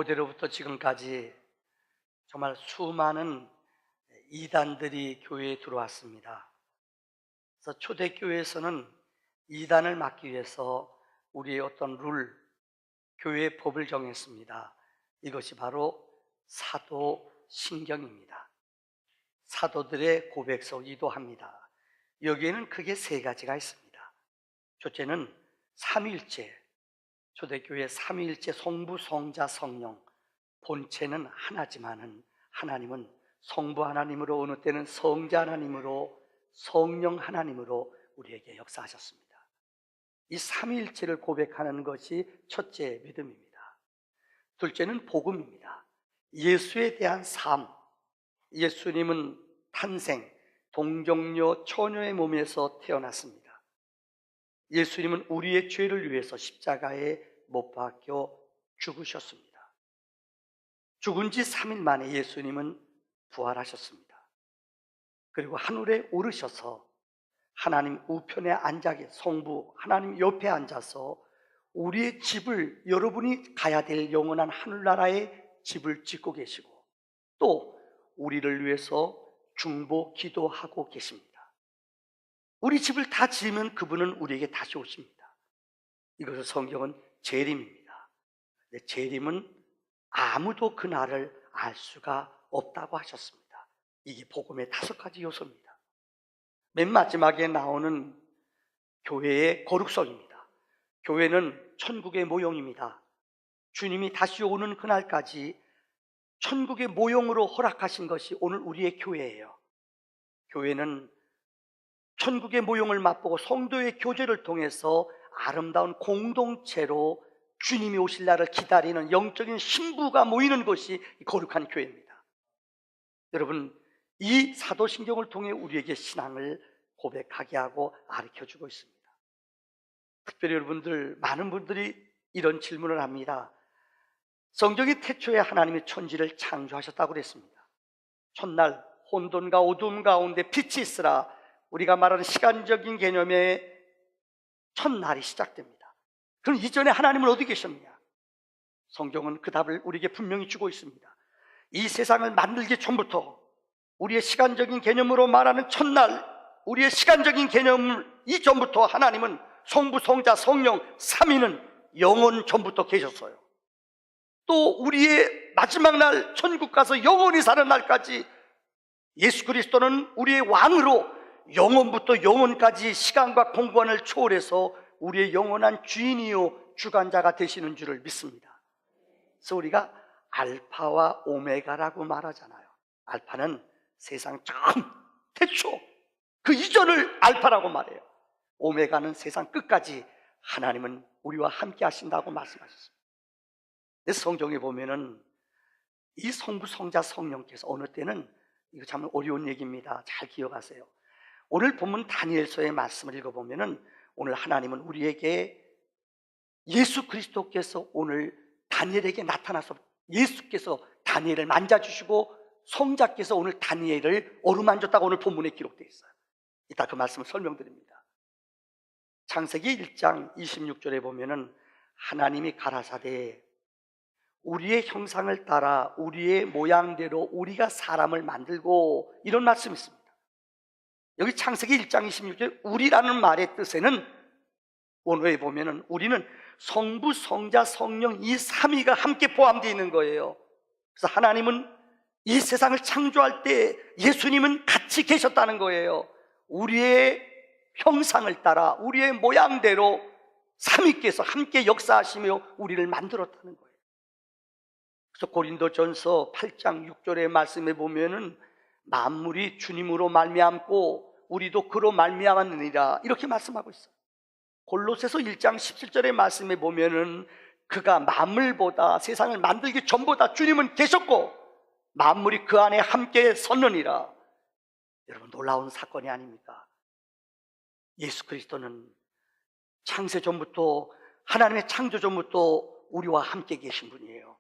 고대로부터 지금까지 정말 수많은 이단들이 교회에 들어왔습니다. 그래서 초대교회에서는 이단을 막기 위해서 우리의 어떤 룰, 교회의 법을 정했습니다. 이것이 바로 사도신경입니다. 사도들의 고백서이기도 합니다. 여기에는 크게 세 가지가 있습니다. 첫째는 삼위일체, 초대교회 삼위일체 성부, 성자, 성령. 본체는 하나지만은 하나님은 성부 하나님으로, 어느 때는 성자 하나님으로, 성령 하나님으로 우리에게 역사하셨습니다. 이 삼위일체를 고백하는 것이 첫째 믿음입니다. 둘째는 복음입니다. 예수에 대한 삶. 예수님은 탄생, 동정녀 처녀의 몸에서 태어났습니다. 예수님은 우리의 죄를 위해서 십자가에 못 박혀 죽으셨습니다. 죽은 지 3일 만에 예수님은 부활하셨습니다. 그리고 하늘에 오르셔서 하나님 우편에 앉아 성부 하나님 옆에 앉아서 우리의 집을, 여러분이 가야 될 영원한 하늘나라의 집을 짓고 계시고, 또 우리를 위해서 중보 기도하고 계십니다. 우리 집을 다 지으면 그분은 우리에게 다시 오십니다. 이것을 성경은 재림입니다. 근데 재림은 아무도 그날을 알 수가 없다고 하셨습니다. 이게 복음의 5가지 요소입니다. 맨 마지막에 나오는 교회의 거룩성입니다. 교회는 천국의 모형입니다. 주님이 다시 오는 그날까지 천국의 모형으로 허락하신 것이 오늘 우리의 교회예요. 교회는 천국의 모형을 맛보고 성도의 교제를 통해서 아름다운 공동체로 주님이 오실 날을 기다리는 영적인 신부가 모이는 것이 거룩한 교회입니다. 여러분, 이 사도신경을 통해 우리에게 신앙을 고백하게 하고 가르쳐주고 있습니다. 특별히 여러분들, 많은 분들이 이런 질문을 합니다. 성경이 태초에 하나님이 천지를 창조하셨다고 그랬습니다. 첫날 혼돈과 어두움 가운데 빛이 있으라, 우리가 말하는 시간적인 개념의 첫날이 시작됩니다. 그럼 이전에 하나님은 어디 계셨느냐? 성경은 그 답을 우리에게 분명히 주고 있습니다. 이 세상을 만들기 전부터, 우리의 시간적인 개념으로 말하는 첫날, 우리의 시간적인 개념 이전부터 하나님은 성부, 성자, 성령 삼위는 영원 전부터 계셨어요. 또 우리의 마지막 날 천국 가서 영원히 사는 날까지 예수 그리스도는 우리의 왕으로 영원부터 영원까지 시간과 공간을 초월해서 우리의 영원한 주인이요 주관자가 되시는 줄을 믿습니다. 그래서 우리가 알파와 오메가라고 말하잖아요. 알파는 세상 처음, 태초, 그 이전을 알파라고 말해요. 오메가는 세상 끝까지 하나님은 우리와 함께 하신다고 말씀하셨습니다. 그래서 성경에 보면은 이 성부, 성자, 성령께서 어느 때는, 이거 참 어려운 얘기입니다. 잘 기억하세요. 오늘 본문 다니엘서의 말씀을 읽어보면은 오늘 하나님은 우리에게 예수 그리스도께서 오늘 다니엘에게 나타나서 예수께서 다니엘을 만져주시고 성자께서 오늘 다니엘을 어루만졌다고 오늘 본문에 기록되어 있어요. 이따 그 말씀을 설명드립니다. 창세기 1장 26절에 보면은 하나님이 가라사대 우리의 형상을 따라 우리의 모양대로 우리가 사람을 만들고, 이런 말씀이 있습니다. 여기 창세기 1장 26절 우리라는 말의 뜻에는 원어에 보면은 우리는 성부, 성자, 성령 이 삼위가 함께 포함되어 있는 거예요. 그래서 하나님은 이 세상을 창조할 때 예수님은 같이 계셨다는 거예요. 우리의 형상을 따라 우리의 모양대로 삼위께서 함께 역사하시며 우리를 만들었다는 거예요. 그래서 고린도전서 8장 6절의 말씀에 보면은 만물이 주님으로 말미암고 우리도 그로 말미암았느니라, 이렇게 말씀하고 있어요. 골로새서 1장 17절의 말씀에 보면은 그가 만물보다, 세상을 만들기 전보다 주님은 계셨고 만물이 그 안에 함께 섰느니라. 여러분, 놀라운 사건이 아닙니까? 예수 그리스도는 창세 전부터, 하나님의 창조 전부터 우리와 함께 계신 분이에요.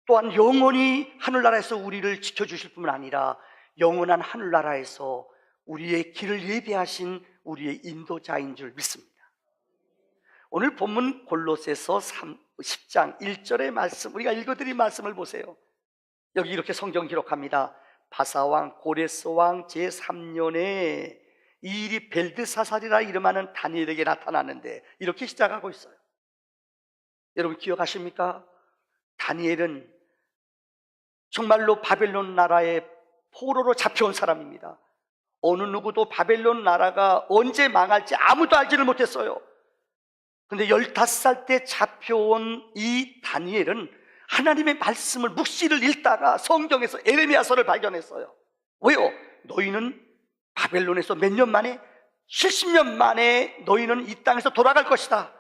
또한 영원히 하늘나라에서 우리를 지켜주실 뿐만 아니라 영원한 하늘나라에서 우리의 길을 예비하신 우리의 인도자인 줄 믿습니다. 오늘 본문 골로새서 10장 1절의 말씀, 우리가 읽어드린 말씀을 보세요. 여기 이렇게 성경 기록합니다. 바사왕 고레스왕 제3년에 이 일이 벨드사살이라 이름하는 다니엘에게 나타났는데, 이렇게 시작하고 있어요. 여러분 기억하십니까? 다니엘은 정말로 바벨론 나라의 포로로 잡혀온 사람입니다. 어느 누구도 바벨론 나라가 언제 망할지 아무도 알지를 못했어요. 근데 15살 때 잡혀온 이 다니엘은 하나님의 말씀을 묵시를 읽다가 성경에서 에레미야서를 발견했어요. 왜요? 너희는 바벨론에서 몇 년 만에? 70년 만에 너희는 이 땅에서 돌아갈 것이다.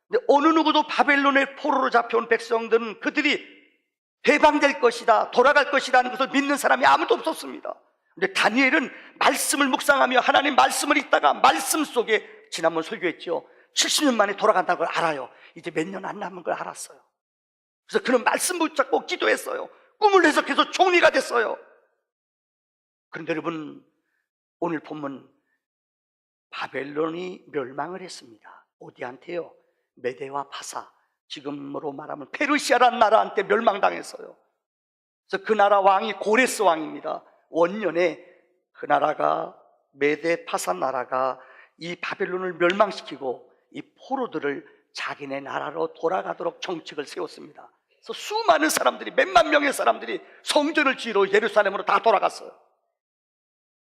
근데 어느 누구도 바벨론의 포로로 잡혀온 백성들은 그들이 해방될 것이다, 돌아갈 것이라는 것을 믿는 사람이 아무도 없었습니다. 근데 다니엘은 말씀을 묵상하며 하나님 말씀을 읽다가 말씀 속에, 지난번 설교했죠, 70년 만에 돌아간다는 걸 알아요. 이제 몇 년 안 남은 걸 알았어요. 그래서 그는 말씀 붙잡고 기도했어요. 꿈을 해석해서 총리가 됐어요. 그런데 여러분, 오늘 본문 바벨론이 멸망을 했습니다. 어디한테요? 메대와 파사, 지금으로 말하면 페르시아라는 나라한테 멸망당했어요. 그래서 그 나라 왕이 고레스 왕입니다. 원년에 그 나라가, 메대 파사 나라가 이 바벨론을 멸망시키고 이 포로들을 자기네 나라로 돌아가도록 정책을 세웠습니다. 그래서 수많은 사람들이, 몇만 명의 사람들이 성전을 지으러 예루살렘으로 다 돌아갔어요.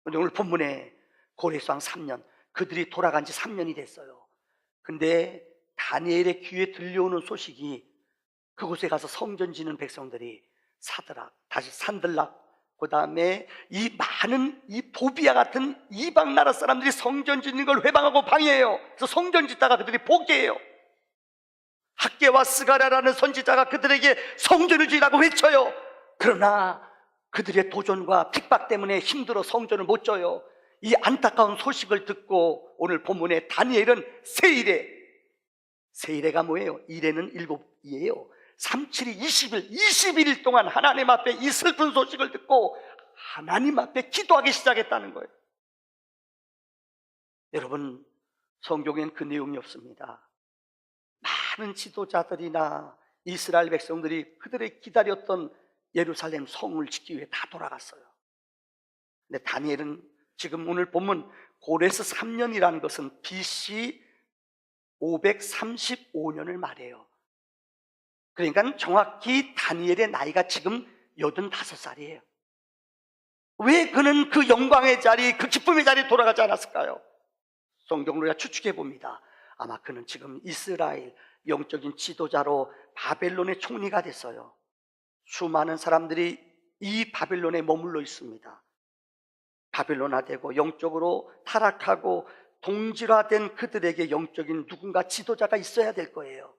그런데 오늘 본문에 고레스 왕 3년, 그들이 돌아간 지 3년이 됐어요. 근데 다니엘의 귀에 들려오는 소식이, 그곳에 가서 성전 지는 백성들이 사드락, 다시 산들락, 그 다음에 이 많은 이 도비아 같은 이방 나라 사람들이 성전 짓는 걸 회방하고 방해해요. 그래서 성전 짓다가 그들이 포기해요. 학개와 스가랴라는 선지자가 그들에게 성전을 지으라고 외쳐요. 그러나 그들의 도전과 핍박 때문에 힘들어 성전을 못 져요. 이 안타까운 소식을 듣고 오늘 본문에 다니엘은 세일해가 뭐예요? 일에는 7이에요 372 21일 동안 하나님 앞에 이 슬픈 소식을 듣고 하나님 앞에 기도하기 시작했다는 거예요. 여러분, 성경엔 그 내용이 없습니다. 많은 지도자들이나 이스라엘 백성들이 그들의 기다렸던 예루살렘 성을 짓기 위해 다 돌아갔어요. 근데 다니엘은 지금 오늘 본문 고레스 3년이라는 것은 BC 535년을 말해요. 그러니까 정확히 다니엘의 나이가 지금 85살이에요. 왜 그는 그 영광의 자리, 그 기쁨의 자리에 돌아가지 않았을까요? 성경으로 우리가 추측해 봅니다. 아마 그는 지금 이스라엘 영적인 지도자로 바벨론의 총리가 됐어요. 수많은 사람들이 이 바벨론에 머물러 있습니다. 바벨론화되고 영적으로 타락하고 동질화된 그들에게 영적인 누군가 지도자가 있어야 될 거예요.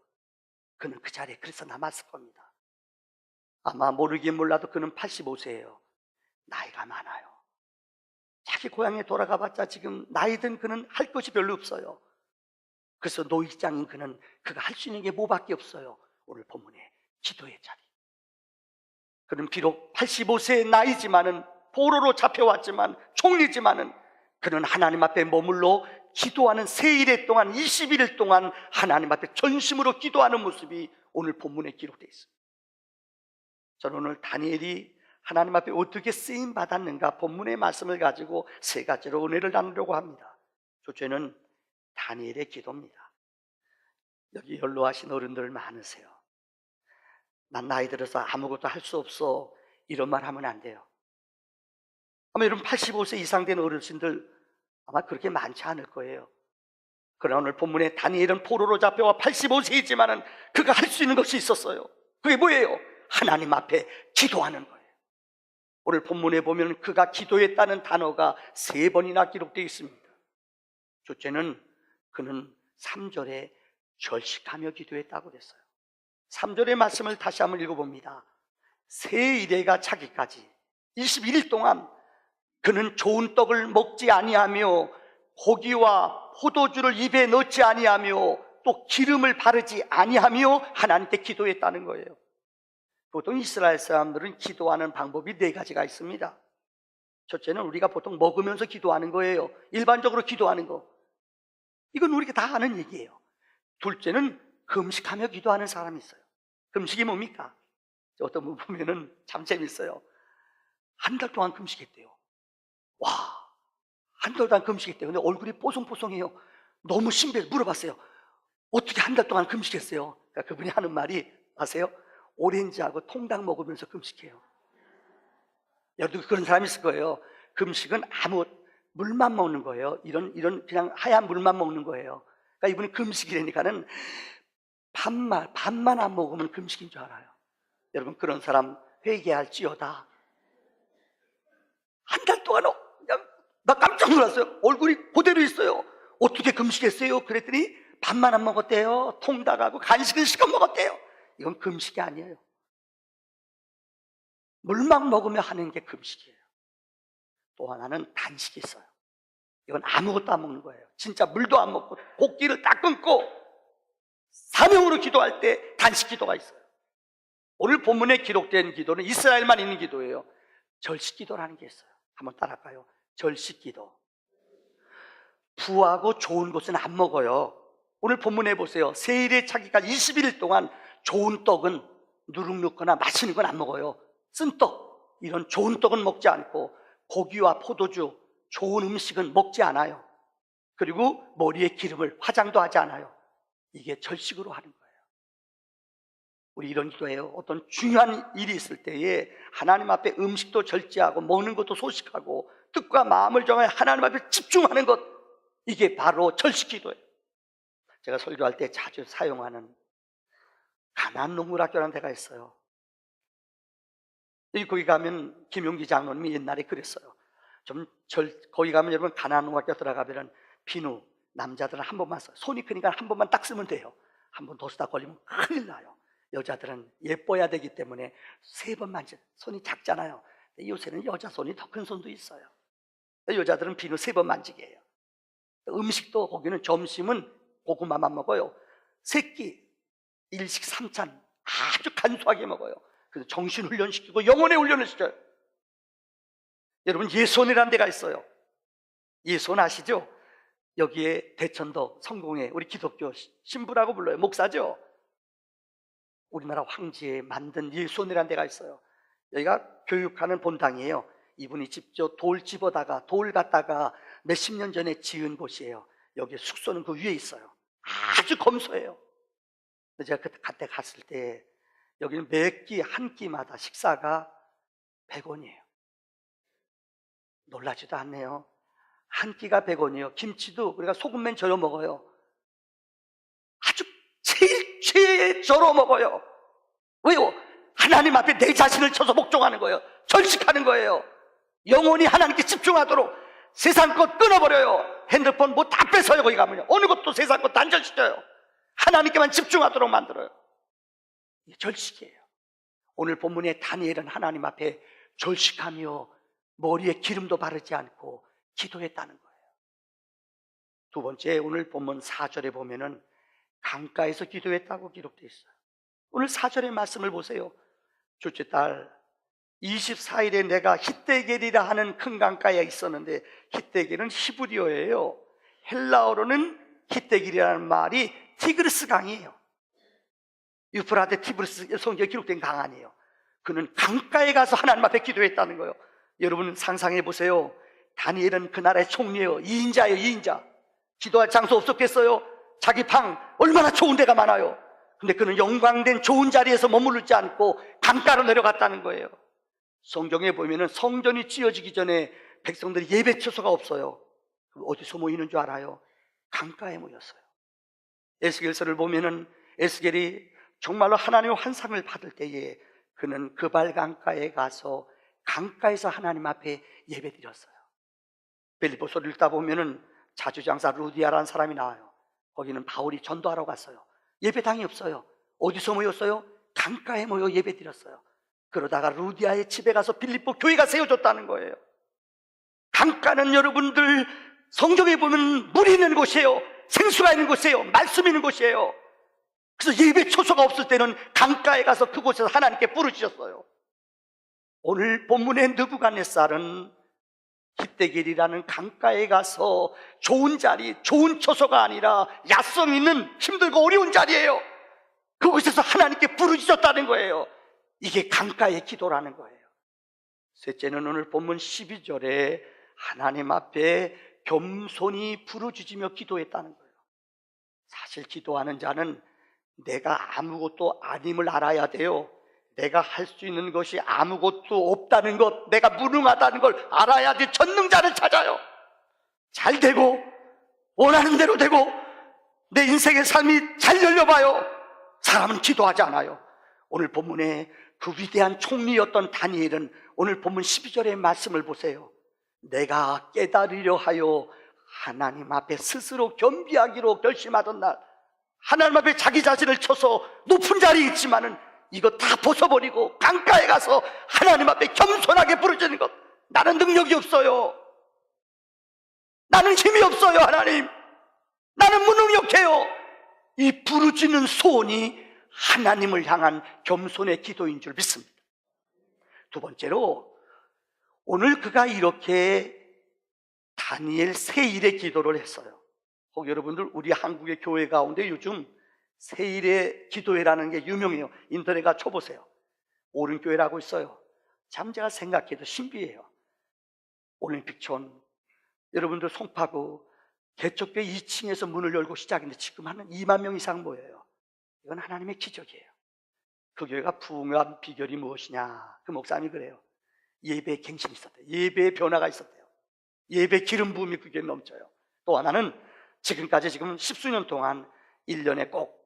그는 그 자리에 그래서 남았을 겁니다. 아마 모르긴 몰라도 그는 85세예요. 나이가 많아요. 자기 고향에 돌아가 봤자 지금 나이 든 그는 할 것이 별로 없어요. 그래서 노익장인 그는 그가 할 수 있는 게 뭐밖에 없어요. 오늘 본문에 기도의 자리. 그는 비록 85세의 나이지만은, 포로로 잡혀왔지만, 총리지만은 그는 하나님 앞에 머물러 기도하는 세일의 동안 21일 동안 하나님 앞에 전심으로 기도하는 모습이 오늘 본문에 기록되어 있습니다. 저는 오늘 다니엘이 하나님 앞에 어떻게 쓰임 받았는가, 본문의 말씀을 가지고 세 가지로 은혜를 나누려고 합니다. 첫째는 다니엘의 기도입니다. 여기 연로하신 어른들 많으세요. 난 나이 들어서 아무것도 할 수 없어, 이런 말 하면 안 돼요. 아마 여러분 85세 이상 된 어르신들 아마 그렇게 많지 않을 거예요. 그러나 오늘 본문에 다니엘은 포로로 잡혀와 85세이지만은 그가 할 수 있는 것이 있었어요. 그게 뭐예요? 하나님 앞에 기도하는 거예요. 오늘 본문에 보면 그가 기도했다는 단어가 3번이나 기록되어 있습니다. 첫째는 그는 3절에 절식하며 기도했다고 그랬어요. 3절의 말씀을 다시 한번 읽어봅니다. 새 이래가 차기까지 21일 동안 그는 좋은 떡을 먹지 아니하며 고기와 포도주를 입에 넣지 아니하며 또 기름을 바르지 아니하며 하나님께 기도했다는 거예요. 보통 이스라엘 사람들은 기도하는 방법이 4가지가 있습니다. 첫째는 우리가 보통 먹으면서 기도하는 거예요. 일반적으로 기도하는 거. 이건 우리가 다 아는 얘기예요. 둘째는 금식하며 기도하는 사람이 있어요. 금식이 뭡니까? 어떤 분 보면은 참 재밌어요. 한 달 동안 금식했대요. 와, 한 달 동안 금식했대요. 근데 얼굴이 뽀송뽀송해요. 너무 신기해서 물어봤어요. 어떻게 한 달 동안 금식했어요? 그러니까 그분이 하는 말이 아세요? 오렌지하고 통닭 먹으면서 금식해요. 여러분 그런 사람이 있을 거예요. 금식은 아무 물만 먹는 거예요. 이런 그냥 하얀 물만 먹는 거예요. 그러니까 이분이 금식이라니까는 밥만 안 먹으면 금식인 줄 알아요. 여러분 그런 사람 회개할지어다. 한 달 동안 그냥 나 깜짝 놀랐어요. 얼굴이 그대로 있어요. 어떻게 금식했어요? 그랬더니 밥만 안 먹었대요. 통닭하고 간식은 시켜 먹었대요. 이건 금식이 아니에요. 물만 먹으며 하는 게 금식이에요. 또 하나는 단식이 있어요. 이건 아무것도 안 먹는 거예요. 진짜 물도 안 먹고 곡기를 딱 끊고 사명으로 기도할 때 단식 기도가 있어요. 오늘 본문에 기록된 기도는 이스라엘만 있는 기도예요. 절식 기도라는 게 있어요. 한번 따라할까요? 절식 기도. 부하고 좋은 것은 안 먹어요. 오늘 본문에 보세요. 세일에 차기가 21일 동안 좋은 떡은 누룩 넣거나 맛있는 건 안 먹어요. 쓴 떡, 이런 좋은 떡은 먹지 않고 고기와 포도주, 좋은 음식은 먹지 않아요. 그리고 머리에 기름을 화장도 하지 않아요. 이게 절식으로 하는 거예요. 우리 이런 기도해요. 어떤 중요한 일이 있을 때에 하나님 앞에 음식도 절제하고 먹는 것도 소식하고 뜻과 마음을 정하여 하나님 앞에 집중하는 것, 이게 바로 절식 기도예요. 제가 설교할 때 자주 사용하는 가나안 농물학교라는 데가 있어요. 거기 가면 김용기 장로님이 옛날에 그랬어요. 거기 가면 여러분 가나안 농학교 들어가면 비누 남자들은 한 번만 써요. 손이 크니까 한 번만 딱 쓰면 돼요. 한 번 더 쓰다 걸리면 큰일 나요. 여자들은 예뻐야 되기 때문에 3번 만져. 손이 작잖아요. 요새는 여자 손이 더 큰 손도 있어요. 여자들은 비누 3번 만지게 해요. 음식도 거기는 점심은 고구마만 먹어요. 새끼 일식 3찬 아주 간소하게 먹어요. 그래서 정신 훈련시키고 영혼의 훈련을 시켜요. 여러분 예손이라는 데가 있어요. 예손 아시죠? 여기에 대천도 성공회 우리 기독교 신부라고 불러요. 목사죠. 우리나라 황제에 만든 예손이라는 데가 있어요. 여기가 교육하는 본당이에요. 이분이 직접 돌 집어다가 돌 갖다가 몇십 년 전에 지은 곳이에요. 여기 숙소는 그 위에 있어요. 아주 검소해요. 제가 그때 갔을 때 여기는 매 끼 한 끼마다 식사가 100원이에요. 놀라지도 않네요. 한 끼가 100원이에요. 김치도 우리가 소금맨 절여 먹어요. 아주 제일 절여 먹어요. 왜요? 하나님 앞에 내 자신을 쳐서 복종하는 거예요. 절식하는 거예요. 영혼이 하나님께 집중하도록 세상 것 끊어버려요. 핸드폰 뭐 다 뺏어요. 거기 가면요. 어느 것도 세상 것 단절시켜요. 하나님께만 집중하도록 만들어요. 이게 절식이에요. 오늘 본문의 다니엘은 하나님 앞에 절식하며 머리에 기름도 바르지 않고 기도했다는 거예요. 두 번째, 오늘 본문 4절에 보면은 강가에서 기도했다고 기록되어 있어요. 오늘 4절의 말씀을 보세요. 둘째 달 24일에 내가 hit대겔이라 하는 큰 강가에 있었는데, hit대겔은 히브리어예요. 헬라어로는 hit대겔이라는 말이 티그리스 강이에요. 유프라테 티브리스 성경에 기록된 강 아니에요. 그는 강가에 가서 하나님 앞에 기도했다는 거예요. 여러분 상상해 보세요. 다니엘은 그 나라의 총리예요. 2인자예요. 2인자. 기도할 장소 없었겠어요? 자기 방 얼마나 좋은 데가 많아요. 근데 그는 영광된 좋은 자리에서 머무르지 않고 강가로 내려갔다는 거예요. 성경에 보면은 성전이 지어지기 전에 백성들이 예배 처소가 없어요. 어디서 모이는 줄 알아요? 강가에 모였어요. 에스겔서를 보면은 에스겔이 정말로 하나님의 환상을 받을 때에 그는 그발 강가에 가서 강가에서 하나님 앞에 예배드렸어요. 빌립보서를 읽다 보면은 자주장사 루디아라는 사람이 나와요. 거기는 바울이 전도하러 갔어요. 예배당이 없어요. 어디서 모였어요? 강가에 모여 예배드렸어요. 그러다가 루디아의 집에 가서 빌립보 교회가 세워졌다는 거예요. 강가는 여러분들 성경에 보면 물이 있는 곳이에요. 생수가 있는 곳이에요. 말씀이 있는 곳이에요. 그래서 예배 초소가 없을 때는 강가에 가서 그곳에서 하나님께 부르짖었어요. 오늘 본문의 느부갓네살은 hit대겔이라는 강가에 가서 좋은 자리, 좋은 처소가 아니라 야성 있는 힘들고 어려운 자리예요. 그곳에서 하나님께 부르짖었다는 거예요. 이게 강가의 기도라는 거예요. 셋째는 오늘 본문 12절에 하나님 앞에 겸손히 부르짖으며 기도했다는 거예요. 사실 기도하는 자는 내가 아무것도 아님을 알아야 돼요. 내가 할 수 있는 것이 아무것도 없다는 것, 내가 무능하다는 걸 알아야 돼. 전능자를 찾아요. 잘 되고 원하는 대로 되고 내 인생의 삶이 잘 열려봐요. 사람은 기도하지 않아요. 오늘 본문에 그 위대한 총리였던 다니엘은 오늘 본문 12절의 말씀을 보세요. 내가 깨달으려 하여 하나님 앞에 스스로 겸비하기로 결심하던 날, 하나님 앞에 자기 자신을 쳐서 높은 자리에 있지만은 이거 다 벗어버리고 강가에 가서 하나님 앞에 겸손하게 부르짖는 것. 나는 능력이 없어요. 나는 힘이 없어요. 하나님, 나는 무능력해요. 이 부르짖는 소원이 하나님을 향한 겸손의 기도인 줄 믿습니다. 두 번째로, 오늘 그가 이렇게 다니엘 세일의 기도를 했어요. 혹 여러분들, 우리 한국의 교회 가운데 요즘 세일의 기도회라는 게 유명해요. 인터넷 가 쳐보세요. 오른교회라고 있어요. 참 제가 생각해도 신비해요. 올림픽촌, 여러분들 송파구 개척교회 2층에서 문을 열고 시작했는데 지금 한 2만 명 이상 모여요. 이건 하나님의 기적이에요. 그 교회가 부흥한 비결이 무엇이냐? 그 목사님이 그래요. 예배에 갱신이 있었대요. 예배에 변화가 있었대요. 예배 기름 부음이 그게 넘쳐요. 또 하나는 지금까지 지금 10수년 동안 1년에 꼭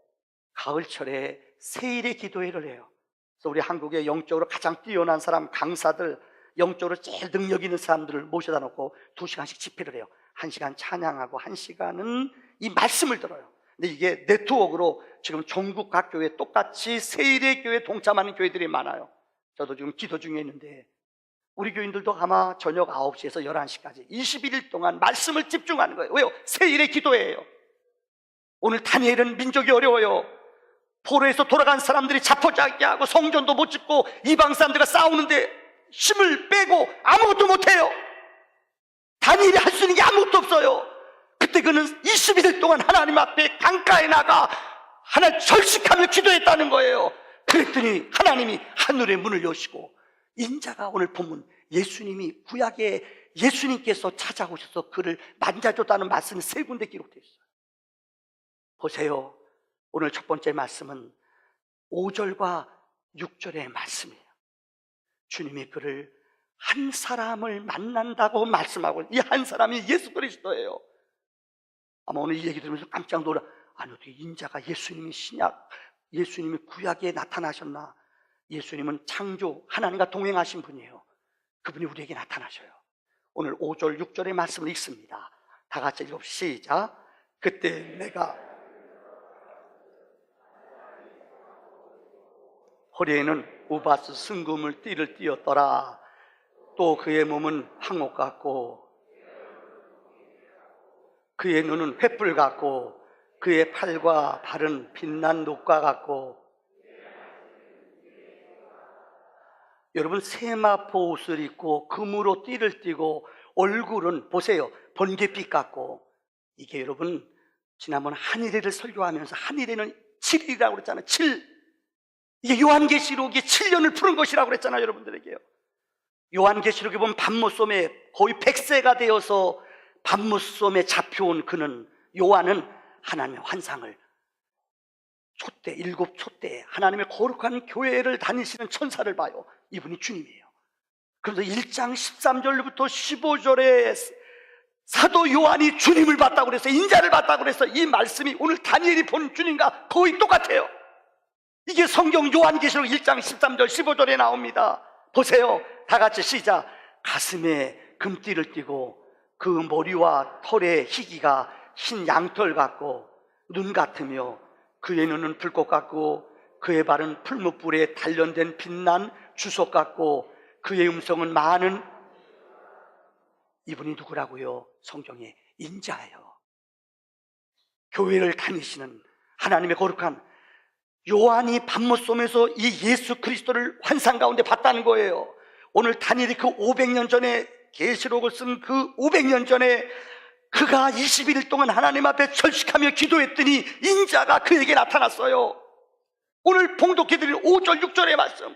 가을철에 세일의 기도회를 해요. 그래서 우리 한국의 영적으로 가장 뛰어난 사람, 강사들, 영적으로 제일 능력 있는 사람들을 모셔다 놓고 2시간씩 집회를 해요. 1시간 찬양하고 1시간은 이 말씀을 들어요. 근데 이게 네트워크로 지금 전국 각 교회 똑같이 세일의 교회 동참하는 교회들이 많아요. 저도 지금 기도 중에 있는데 우리 교인들도 아마 저녁 9시에서 11시까지 21일 동안 말씀을 집중하는 거예요. 왜요? 세일의 기도예요. 오늘 다니엘은 민족이 어려워요. 포로에서 돌아간 사람들이 자포자기 하고 성전도 못 짓고 이방 사람들과 싸우는데 힘을 빼고 아무것도 못해요. 다니엘이 할 수 있는 게 아무것도 없어요. 그때 그는 21일 동안 하나님 앞에 강가에 나가 하나님 절식하며 기도했다는 거예요. 그랬더니 하나님이 하늘의 문을 여시고 인자가 오늘 본문 예수님이 구약에 예수님께서 찾아오셔서 그를 만져줬다는 말씀이 3군데 기록되어 있어요. 보세요. 오늘 첫 번째 말씀은 5절과 6절의 말씀이에요. 주님이 그를 한 사람을 만난다고 말씀하고, 이 한 사람이 예수 그리스도예요. 아마 오늘 이 얘기 들으면서 깜짝 놀라. 아니 어떻게 인자가 예수님이 신약, 예수님이 구약에 나타나셨나? 예수님은 창조 하나님과 동행하신 분이에요. 그분이 우리에게 나타나셔요. 오늘 5절 6절의 말씀을 읽습니다. 다 같이 읽읍시다. 시작. 그때 내가 허리에는 우바스 승금을 띠를 띠었더라. 또 그의 몸은 황옥 같고 그의 눈은 횃불 같고 그의 팔과 발은 빛난 녹과 같고. 여러분, 세마포 옷을 입고 금으로 띠를 띠고 얼굴은 보세요, 번갯빛 같고. 이게 여러분, 지난번 한일회를 설교하면서 한일회는 7일이라고 그랬잖아요. 7. 이게 요한계시록이 7년을 푸른 것이라고 그랬잖아요, 여러분들에게요. 요한계시록에 보면 밤무섬에 거의 100세가 되어서 밤무섬에 잡혀온 그는, 요한은 하나님의 환상을 촛대, 7 촛대에 하나님의 거룩한 교회를 다니시는 천사를 봐요. 이분이 주님이에요. 그래서 1장 13절부터 15절에 사도 요한이 주님을 봤다고 그래서, 인자를 봤다고 그래서 이 말씀이 오늘 다니엘이 본 주님과 거의 똑같아요. 이게 성경 요한계시록 1장 13절 15절에 나옵니다. 보세요. 다 같이 시작. 가슴에 금띠를 띠고 그 머리와 털의 희기가 흰 양털 같고 눈 같으며 그의 눈은 불꽃 같고 그의 발은 풀무불에 단련된 빛난 주석 같고 그의 음성은 많은. 이분이 누구라고요? 성경의 인자예요. 교회를 다니시는 하나님의 거룩한 요한이 밤무섬에서 이 예수 그리스도를 환상 가운데 봤다는 거예요. 오늘 다니엘이 그 500년 전에 계시록을 쓴 그 500년 전에 그가 21일 동안 하나님 앞에 절식하며 기도했더니 인자가 그에게 나타났어요. 오늘 봉독해드릴 5절 6절의 말씀,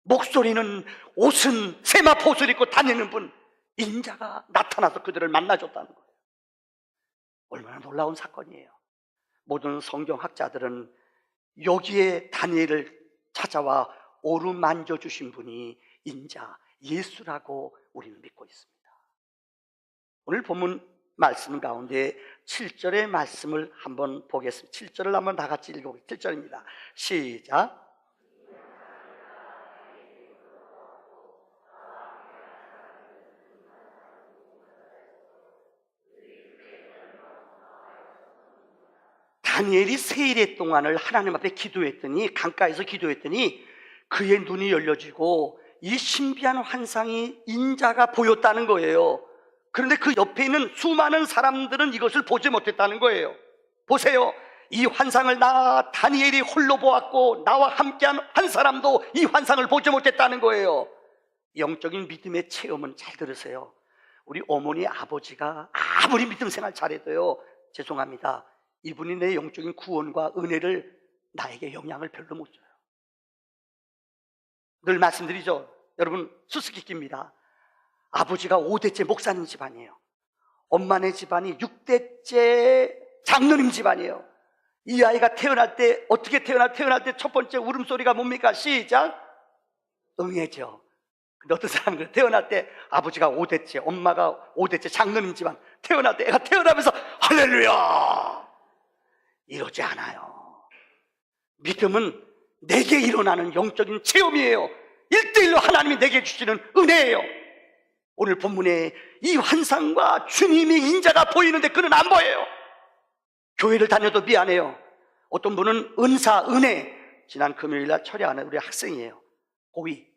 목소리는 옷은 세마포 옷을 입고 다니는 분, 인자가 나타나서 그들을 만나줬다는 거예요. 얼마나 놀라운 사건이에요. 모든 성경학자들은 여기에 다니엘을 찾아와 오르만져 주신 분이 인자 예수라고 우리는 믿고 있습니다. 오늘 본문 말씀 가운데 7절의 말씀을 한번 보겠습니다. 7절을 한번 다 같이 읽어보겠습니다. 7절입니다. 시작. 다니엘이 세일의 동안을 하나님 앞에 기도했더니, 강가에서 기도했더니 그의 눈이 열려지고 이 신비한 환상이 인자가 보였다는 거예요. 그런데 그 옆에 있는 수많은 사람들은 이것을 보지 못했다는 거예요. 보세요. 이 환상을 나 다니엘이 홀로 보았고 나와 함께한 한 사람도 이 환상을 보지 못했다는 거예요. 영적인 믿음의 체험은, 잘 들으세요, 우리 어머니 아버지가 아무리 믿음 생활 잘해도요, 죄송합니다, 이분이 내 영적인 구원과 은혜를 나에게 영향을 별로 못 줘요. 늘 말씀드리죠. 여러분, 수수께끼입니다. 아버지가 5대째 목사님 집안이에요. 엄마네 집안이 6대째 장로님 집안이에요. 이 아이가 태어날 때 어떻게 태어날 때 첫 번째 울음소리가 뭡니까? 시작. 응애죠. 근데 어떤 사람은 태어날 때 아버지가 5대째, 엄마가 5대째 장로님 집안, 태어날 때 애가 태어나면서 할렐루야, 이러지 않아요. 믿음은 내게 일어나는 영적인 체험이에요. 1대1로 하나님이 내게 주시는 은혜예요. 오늘 본문에 이 환상과 주님의 인자가 보이는데 그는 안 보여요. 교회를 다녀도 미안해요. 어떤 분은 은사, 은혜, 지난 금요일날 철야하는 우리 학생이에요. 고위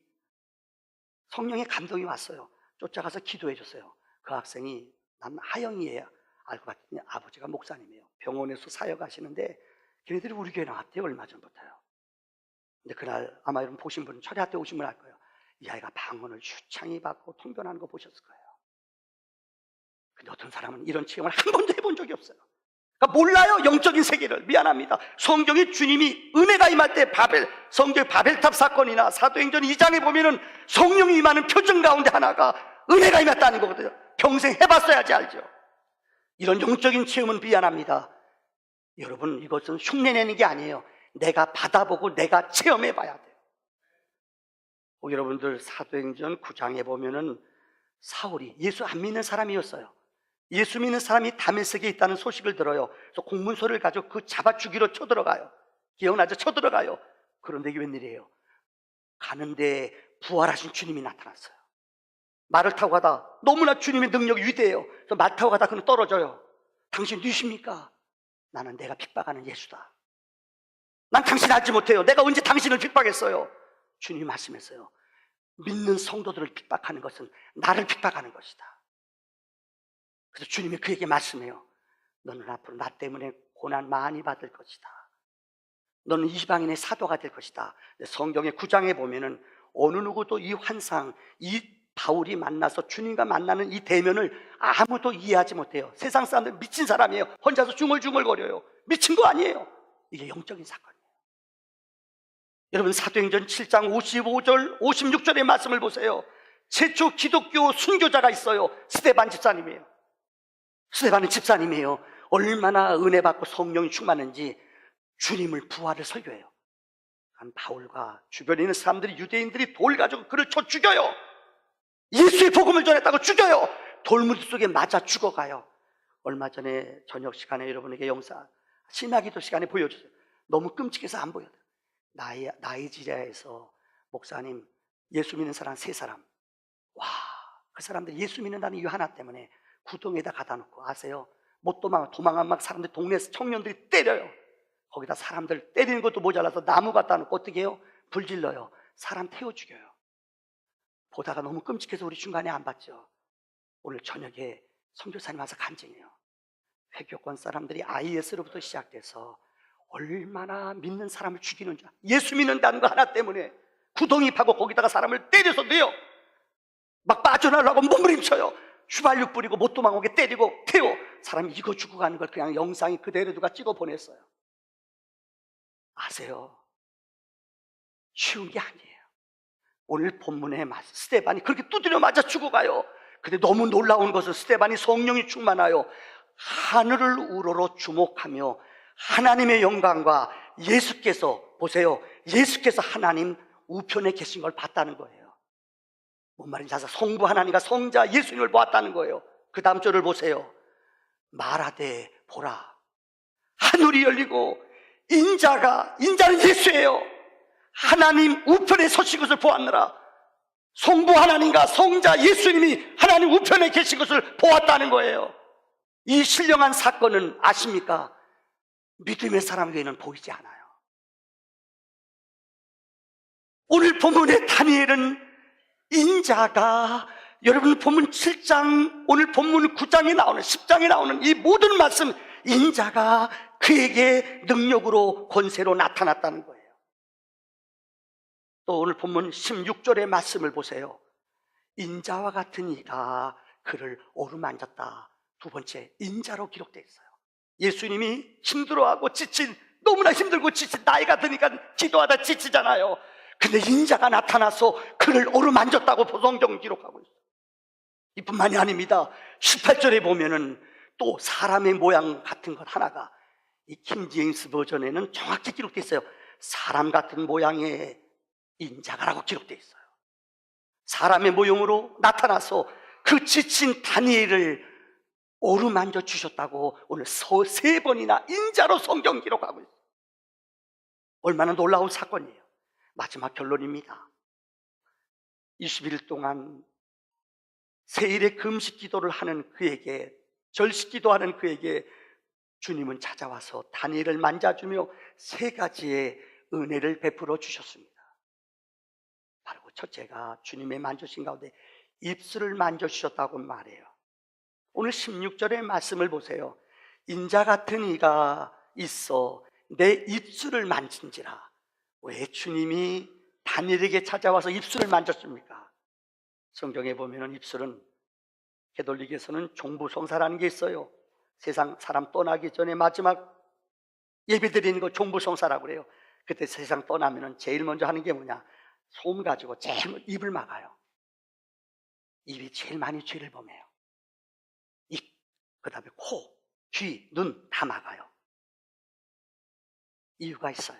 성령의 감동이 왔어요. 쫓아가서 기도해 줬어요. 그 학생이 난 하영이에요. 알고 봤더니 아버지가 목사님이에요. 병원에서 사역하시는데 걔네들이 우리 교회 나왔대요, 얼마 전부터요. 근데 그날 아마 여러분 보신 분, 철야 때 오신 분 알 거예요. 이 아이가 방언을 유창히 받고 통변하는 거 보셨을 거예요. 근데 어떤 사람은 이런 체험을 한 번도 해본 적이 없어요. 그러니까 몰라요, 영적인 세계를. 미안합니다. 성경에 주님이 은혜가 임할 때 성경 바벨탑 사건이나 사도행전 2장에 보면은 성령이 임하는 표정 가운데 하나가 은혜가 임했다는 거거든요. 평생 해봤어야지 알죠. 이런 영적인 체험은 미안합니다, 여러분, 이것은 흉내내는 게 아니에요. 내가 받아보고 내가 체험해 봐야 돼요. 여러분들 사도행전 9장에 보면은 사울이 예수 안 믿는 사람이었어요. 예수 믿는 사람이 다메섹에 있다는 소식을 들어요. 그래서 공문서를 가지고 그 잡아 죽이러 쳐들어가요. 기억나죠? 쳐들어가요. 그런데 이게 웬일이에요? 가는데 부활하신 주님이 나타났어요. 말을 타고 가다, 너무나 주님의 능력이 위대해요. 그래서 말 타고 가다 그는 떨어져요. 당신 누구십니까? 나는 내가 핍박하는 예수다. 난 당신 알지 못해요. 내가 언제 당신을 핍박했어요? 주님이 말씀했어요. 믿는 성도들을 핍박하는 것은 나를 핍박하는 것이다. 그래서 주님이 그에게 말씀해요. 너는 앞으로 나 때문에 고난 많이 받을 것이다. 너는 이방인의 사도가 될 것이다. 성경의 9장에 보면은 어느 누구도 이 환상, 이 바울이 만나서 주님과 만나는 이 대면을 아무도 이해하지 못해요. 세상 사람들 미친 사람이에요. 혼자서 중얼중얼거려요. 미친 거 아니에요. 이게 영적인 사건이에요. 여러분, 사도행전 7장 55절 56절의 말씀을 보세요. 최초 기독교 순교자가 있어요. 스데반 집사님이에요. 스데반은 집사님이에요. 얼마나 은혜 받고 성령이 충만한지 주님을 부활을 설교해요. 바울과 주변에 있는 사람들이, 유대인들이 돌 가지고 그를 쳐 죽여요. 예수의 복음을 전했다고 죽여요. 돌무리 속에 맞아 죽어가요. 얼마 전에 저녁 시간에 여러분에게 신학기도 시간에 보여줬어요. 너무 끔찍해서 안 보여요. 나이지리아에서 목사님, 예수 믿는 사람 3사람, 와, 그 사람들 예수 믿는다는 이유 하나 때문에 구덩이에다 가다 놓고, 아세요? 못 도망간 막 사람들, 동네 청년들이 때려요. 거기다 사람들 때리는 것도 모자라서 나무 갖다 놓고 어떻게 해요? 불 질러요. 사람 태워 죽여요. 보다가 너무 끔찍해서 우리 중간에 안 봤죠. 오늘 저녁에 선교사님 와서 간증해요. 회교권 사람들이 IS로부터 시작돼서 얼마나 믿는 사람을 죽이는 줄, 예수 믿는다는 거 하나 때문에 구덩이 파고 거기다가 사람을 때려서 내요. 막 빠져나가려고 몸부림쳐요. 휘발유 뿌리고 못 도망오게 때리고 태워. 사람이 이거 죽어가는 걸 그냥 영상이 그대로 누가 찍어 보냈어요. 아세요? 쉬운 게 아니에요. 오늘 본문에 스데반이 그렇게 두드려 맞아 죽어가요. 근데 너무 놀라운 것은 스데반이 성령이 충만하여 하늘을 우러러 주목하며 하나님의 영광과 예수께서, 보세요, 예수께서 하나님 우편에 계신 걸 봤다는 거예요. 뭔 말인지 아세요? 성부 하나님과 성자 예수님을 보았다는 거예요. 그 다음 절을 보세요. 말하되 보라, 하늘이 열리고 인자는 예수예요. 하나님 우편에 서신 것을 보았느라. 성부 하나님과 성자 예수님이 하나님 우편에 계신 것을 보았다는 거예요. 이 신령한 사건은 아십니까? 믿음의 사람 외에는 보이지 않아요. 오늘 본문의 다니엘은 인자가, 여러분 본문 7장, 오늘 본문 9장에 나오는, 10장에 나오는 이 모든 말씀, 인자가 그에게 능력으로 권세로 나타났다는 거예요. 또 오늘 본문 16절의 말씀을 보세요. 인자와 같은 이가 그를 어루만졌다. 두 번째, 인자로 기록되어 있어요. 예수님이 힘들어하고 지친, 너무나 힘들고 지친, 나이가 드니까 기도하다 지치잖아요. 근데 인자가 나타나서 그를 어루만졌다고 성경 기록하고 있어요. 이뿐만이 아닙니다. 18절에 보면은 또 사람의 모양 같은 것 하나가, 이 킹제임스 버전에는 정확히 기록되어 있어요. 사람 같은 모양의 인자가라고 기록되어 있어요. 사람의 모형으로 나타나서 그 지친 다니엘을 어루만져 주셨다고 오늘 3번이나 인자로 성경 기록하고 있어요. 얼마나 놀라운 사건이에요. 마지막 결론입니다. 21일 동안 세일의 금식 기도를 하는 그에게, 절식 기도하는 그에게 주님은 찾아와서 다니엘을 만져주며 3가지의 은혜를 베풀어 주셨습니다. 바로 첫째가 주님의 만져주신 가운데 입술을 만져주셨다고 말해요. 오늘 16절의 말씀을 보세요. 인자 같은 이가 있어 내 입술을 만진지라. 왜 주님이 다니엘에게 찾아와서 입술을 만졌습니까? 성경에 보면 입술은, 개돌리기에서는 종부성사라는 게 있어요. 세상 사람 떠나기 전에 마지막 예배 드리는 거 종부성사라고 그래요. 그때 세상 떠나면 제일 먼저 하는 게 뭐냐? 솜 가지고 제일 입을 막아요. 입이 제일 많이 죄를 범해요. 입, 그 다음에 코, 귀, 눈 다 막아요. 이유가 있어요.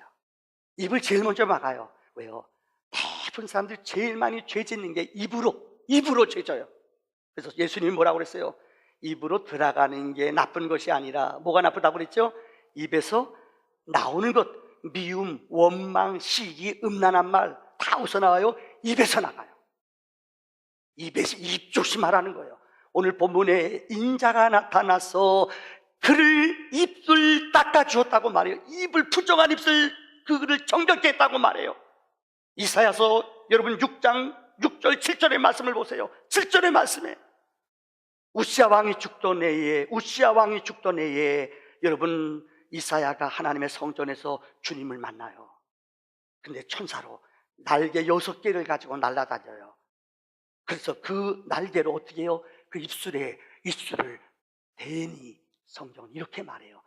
입을 제일 먼저 막아요. 왜요? 대부분 사람들이 제일 많이 죄 짓는 게 입으로 죄 져요. 그래서 예수님이 뭐라고 그랬어요? 입으로 들어가는 게 나쁜 것이 아니라 뭐가 나쁘다고 그랬죠? 입에서 나오는 것, 미움, 원망, 시기, 음란한 말 다 어디서 나와요? 입에서 나가요. 입 조심하라는 거예요. 오늘 본문에 인자가 나타나서 그를 입술 닦아주었다고 말해요. 입을 부정한 입술, 그를 정결케 했다고 말해요. 이사야서 여러분 6장 6절 7절의 말씀을 보세요. 7절의 말씀에 우시아 왕이 죽던 해에 여러분 이사야가 하나님의 성전에서 주님을 만나요. 근데 천사로 날개 6개를 가지고 날아다녀요. 그래서 그 날개로 어떻게 해요? 그 입술을 대니, 성경은 이렇게 말해요.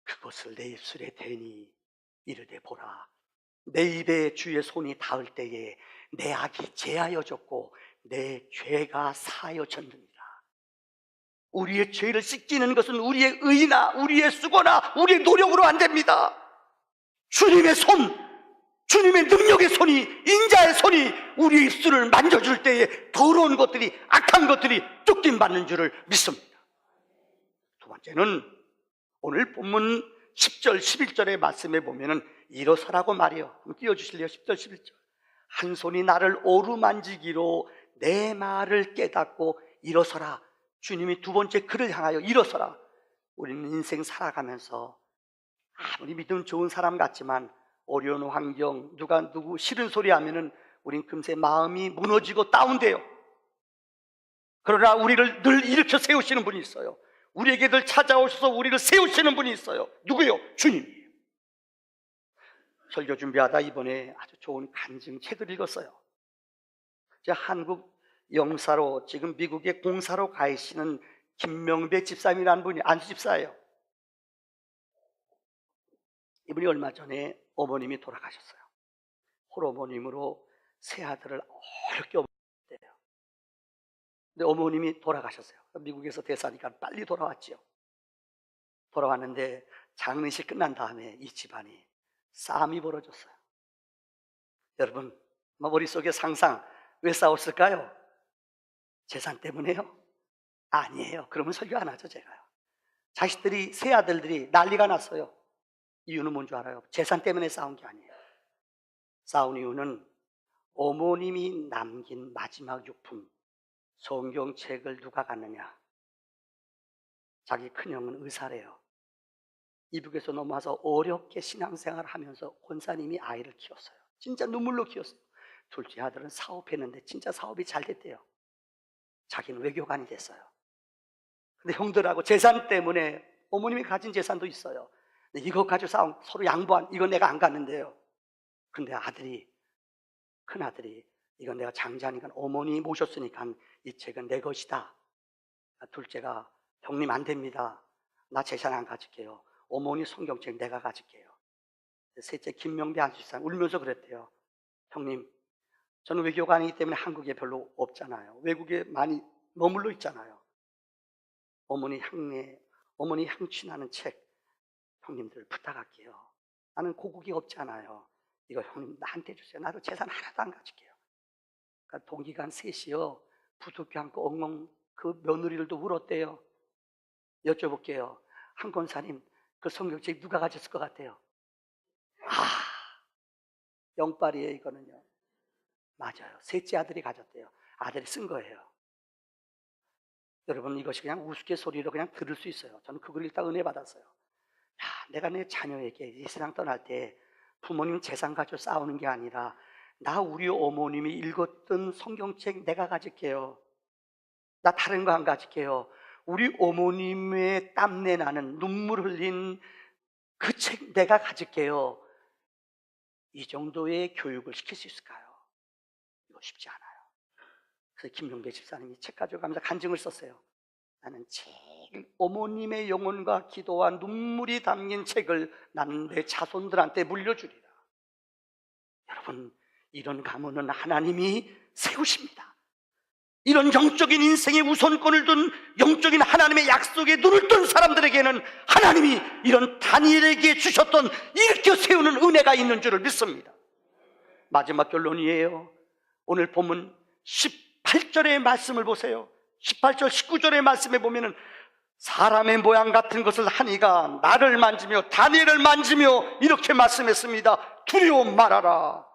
그것을 내 입술에 대니 이르되 보라, 내 입에 주의 손이 닿을 때에 내 악이 제하여졌고 내 죄가 사하여졌느니라. 우리의 죄를 씻기는 것은 우리의 의나 우리의 수고나 우리의 노력으로 안 됩니다. 주님의 손, 주님의 능력의 손이, 인자의 손이 우리의 입술을 만져줄 때에 더러운 것들이, 악한 것들이 쫓김받는 줄을 믿습니다. 두 번째는 오늘 본문 10절 11절의 말씀에 보면은 일어서라고 말해요. 한번 띄워주실래요? 10절 11절. 한 손이 나를 오르만지기로 내 말을 깨닫고 일어서라. 주님이 두 번째 그를 향하여 일어서라. 우리는 인생 살아가면서 아무리 믿음 좋은 사람 같지만 어려운 환경, 누구 싫은 소리 하면은 우린 금세 마음이 무너지고 다운돼요. 그러나 우리를 늘 일으켜 세우시는 분이 있어요. 우리에게 늘 찾아오셔서 우리를 세우시는 분이 있어요. 누구요? 주님이에요. 설교 준비하다 이번에 아주 좋은 간증책을 읽었어요. 제가 한국 영사로 지금 미국에 공사로 가 계시는 김명배 집사님이라는 분이, 안수 집사예요. 이분이 얼마 전에 어머님이 돌아가셨어요. 홀어머님으로 세 아들을 어렵게 어머니였대요. 근데 어머님이 돌아가셨어요. 미국에서 대사니까 빨리 돌아왔지요. 돌아왔는데 장례식 끝난 다음에 이 집안이 싸움이 벌어졌어요. 여러분, 머릿속에 상상, 왜 싸웠을까요? 재산 때문에요? 아니에요. 그러면 설교 안 하죠, 제가요. 자식들이, 세 아들들이 난리가 났어요. 이유는 뭔 줄 알아요? 재산 때문에 싸운 게 아니에요. 싸운 이유는 어머님이 남긴 마지막 유품, 성경책을 누가 갔느냐? 자기 큰형은 의사래요. 이북에서 넘어와서 어렵게 신앙생활을 하면서 권사님이 아이를 키웠어요. 진짜 눈물로 키웠어요. 둘째 아들은 사업했는데 진짜 사업이 잘 됐대요. 자기는 외교관이 됐어요. 근데 형들하고 재산 때문에, 어머님이 가진 재산도 있어요. 근데 이거 가지고 싸움, 서로 양보한, 이건 내가 안 갔는데요. 근데 큰아들이 이건 내가 장자니까 어머니 모셨으니까 이 책은 내 것이다. 둘째가 형님 안 됩니다. 나 재산 안 가질게요. 어머니 성경책 내가 가질게요. 셋째 김명배 안수사님 울면서 그랬대요. 형님, 저는 외교관이기 때문에 한국에 별로 없잖아요. 외국에 많이 머물러 있잖아요. 어머니 향취나는 책 형님들 부탁할게요. 나는 고국이 없잖아요. 이거 형님 나한테 주세요. 나도 재산 하나도 안 가질게요. 그러니까 동기간 셋이요, 부득이 않고 엉엉 그 며느리들도 울었대요. 여쭤볼게요. 한 권사님, 그 성경책 누가 가졌을 것 같아요? 영빨이에요, 이거는요. 맞아요. 셋째 아들이 가졌대요. 아들이 쓴 거예요. 여러분, 이것이 그냥 우스갯소리로 그냥 들을 수 있어요. 저는 그걸 일단 은혜 받았어요. 내가 내 자녀에게 이 세상 떠날 때 부모님 재산 가지고 싸우는 게 아니라, 나 우리 어머님이 읽었던 성경책 내가 가질게요. 나 다른 거 안 가질게요. 우리 어머님의 땀내 나는 눈물 흘린 그 책 내가 가질게요. 이 정도의 교육을 시킬 수 있을까요? 이거 쉽지 않아요. 그래서 김용배 집사님이 책 가져가면서 간증을 썼어요. 나는 제일 어머님의 영혼과 기도와 눈물이 담긴 책을 나는 내 자손들한테 물려주리라. 여러분, 이런 가문은 하나님이 세우십니다. 이런 영적인 인생의 우선권을 둔 영적인 하나님의 약속에 눈을 뜬 사람들에게는 하나님이 이런 다니엘에게 주셨던 일으켜 세우는 은혜가 있는 줄을 믿습니다. 마지막 결론이에요. 오늘 본문 18절의 말씀을 보세요. 18절 19절의 말씀에 보면은 사람의 모양 같은 것을 하니가 나를 만지며 다니엘을 만지며 이렇게 말씀했습니다. 두려워 말아라.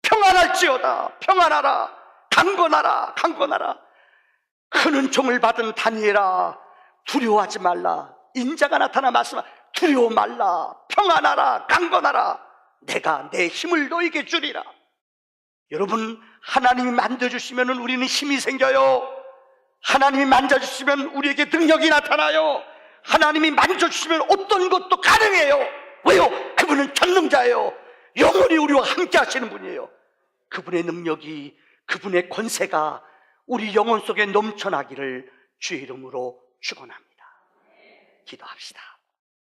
평안할지어다. 평안하라. 강건하라. 강건하라. 큰 은총을 받은 다니엘아, 두려워하지 말라. 인자가 나타나 말씀하라. 두려워 말라. 평안하라. 강건하라. 내가 내 힘을 너에게 주리라. 여러분, 하나님이 만져주시면 우리는 힘이 생겨요. 하나님이 만져주시면 우리에게 능력이 나타나요. 하나님이 만져주시면 어떤 것도 가능해요. 왜요? 그분은 전능자예요. 영원히 우리와 함께 하시는 분이에요. 그분의 능력이, 그분의 권세가 우리 영혼 속에 넘쳐나기를 주의 이름으로 축원합니다. 기도합시다.